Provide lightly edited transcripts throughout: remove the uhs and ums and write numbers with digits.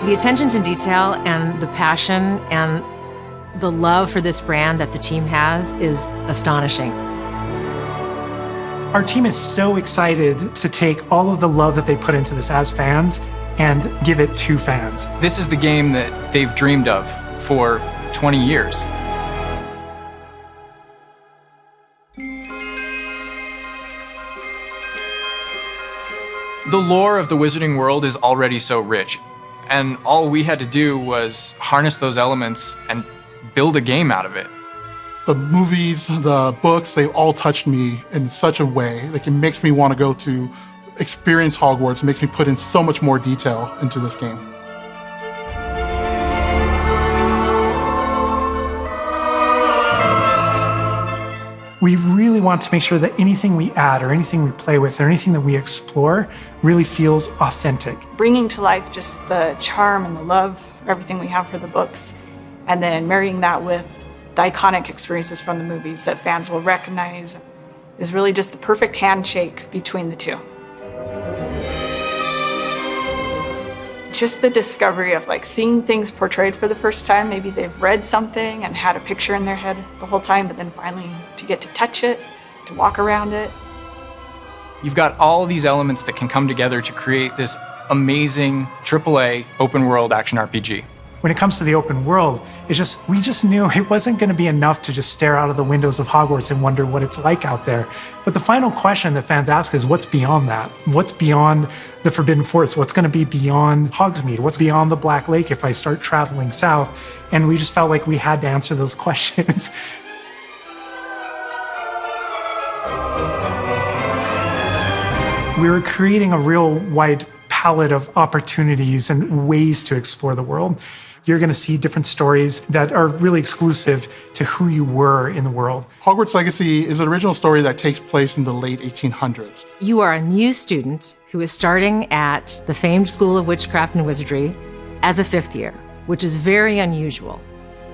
The attention to detail and the passion and the love for this brand that the team has is astonishing. Our team is so excited to take all of the love that they put into this as fans and give it to fans. This is the game that they've dreamed of for 20 years. The lore of the Wizarding World is already so rich, and all we had to do was harness those elements and build a game out of it. The movies, the books, they all touched me in such a way. Like, it makes me want to go to experience Hogwarts. It makes me put in so much more detail into this game. We really want to make sure that anything we add or anything we play with or anything that we explore really feels authentic. Bringing to life just the charm and the love, everything we have for the books, and then marrying that with the iconic experiences from the movies that fans will recognize is really just the perfect handshake between the two. Just the discovery of like seeing things portrayed for the first time. Maybe they've read something and had a picture in their head the whole time, but then finally to get to touch it, to walk around it. You've got all these elements that can come together to create this amazing AAA open world action RPG. When it comes to the open world, we just knew it wasn't going to be enough to just stare out of the windows of Hogwarts and wonder what it's like out there. But the final question that fans ask is, what's beyond that? What's beyond the Forbidden Forest? What's going to be beyond Hogsmeade? What's beyond the Black Lake if I start traveling south? And we just felt like we had to answer those questions. We were creating a real wide palette of opportunities and ways to explore the world. You're going to see different stories that are really exclusive to who you were in the world. Hogwarts Legacy is an original story that takes place in the late 1800s. You are a new student who is starting at the famed School of Witchcraft and Wizardry as a 5th year, which is very unusual.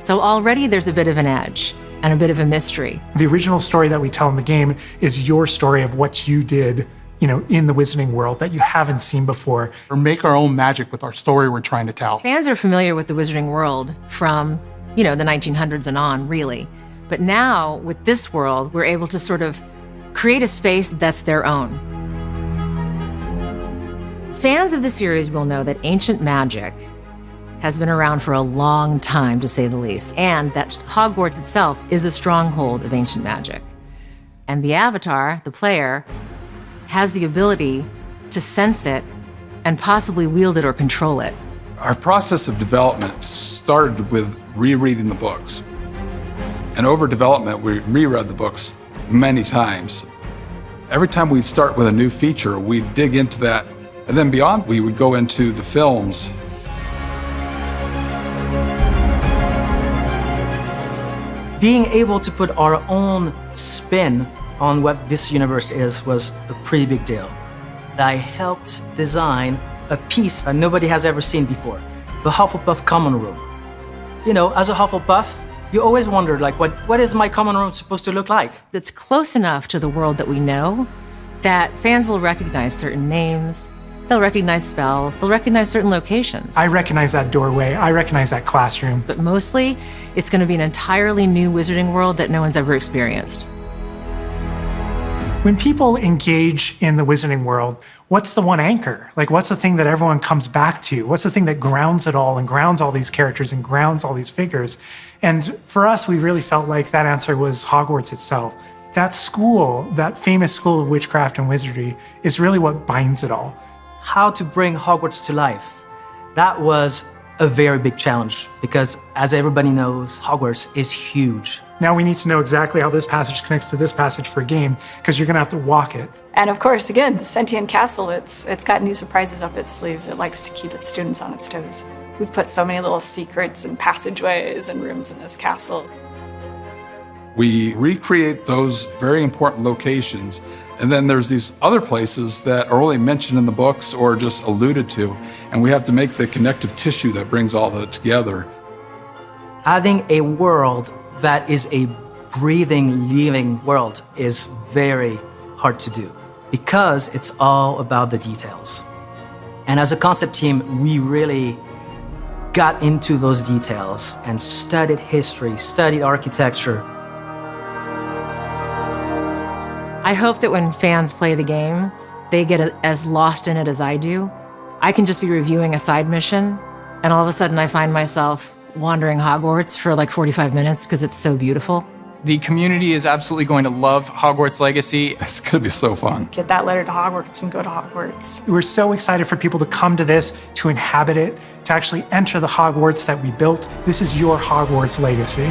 So already there's a bit of an edge and a bit of a mystery. The original story that we tell in the game is your story of what you did, in the Wizarding World that you haven't seen before. Or make our own magic with our story we're trying to tell. Fans are familiar with the Wizarding World from, the 1900s and on, really. But now, with this world, we're able to sort of create a space that's their own. Fans of the series will know that ancient magic has been around for a long time, to say the least, and that Hogwarts itself is a stronghold of ancient magic. And the Avatar, the player, has the ability to sense it and possibly wield it or control it. Our process of development started with rereading the books. And over development, we reread the books many times. Every time we'd start with a new feature, we'd dig into that. And then beyond, we would go into the films. Being able to put our own spin on what this universe is was a pretty big deal. I helped design a piece that nobody has ever seen before, the Hufflepuff common room. As a Hufflepuff, you always wondered, what is my common room supposed to look like? It's close enough to the world that we know that fans will recognize certain names, they'll recognize spells, they'll recognize certain locations. I recognize that doorway, I recognize that classroom. But mostly, it's going to be an entirely new Wizarding World that no one's ever experienced. When people engage in the Wizarding World, what's the one anchor? What's the thing that everyone comes back to? What's the thing that grounds it all and grounds all these characters and grounds all these figures? And for us, we really felt like that answer was Hogwarts itself. That school, that famous School of Witchcraft and Wizardry, is really what binds it all. How to bring Hogwarts to life. That was a very big challenge because, as everybody knows, Hogwarts is huge. Now we need to know exactly how this passage connects to this passage for a game, because you're going to have to walk it. And of course, again, the Sentient Castle, it's got new surprises up its sleeves. It likes to keep its students on its toes. We've put so many little secrets and passageways and rooms in this castle. We recreate those very important locations, and then there's these other places that are only mentioned in the books or just alluded to, and we have to make the connective tissue that brings all that together. Having a world that is a breathing, living world is very hard to do because it's all about the details. And as a concept team, we really got into those details and studied history, studied architecture. I hope that when fans play the game, they get as lost in it as I do. I can just be reviewing a side mission, and all of a sudden I find myself wandering Hogwarts for like 45 minutes because it's so beautiful. The community is absolutely going to love Hogwarts Legacy. It's going to be so fun. Get that letter to Hogwarts and go to Hogwarts. We're so excited for people to come to this, to inhabit it, to actually enter the Hogwarts that we built. This is your Hogwarts legacy.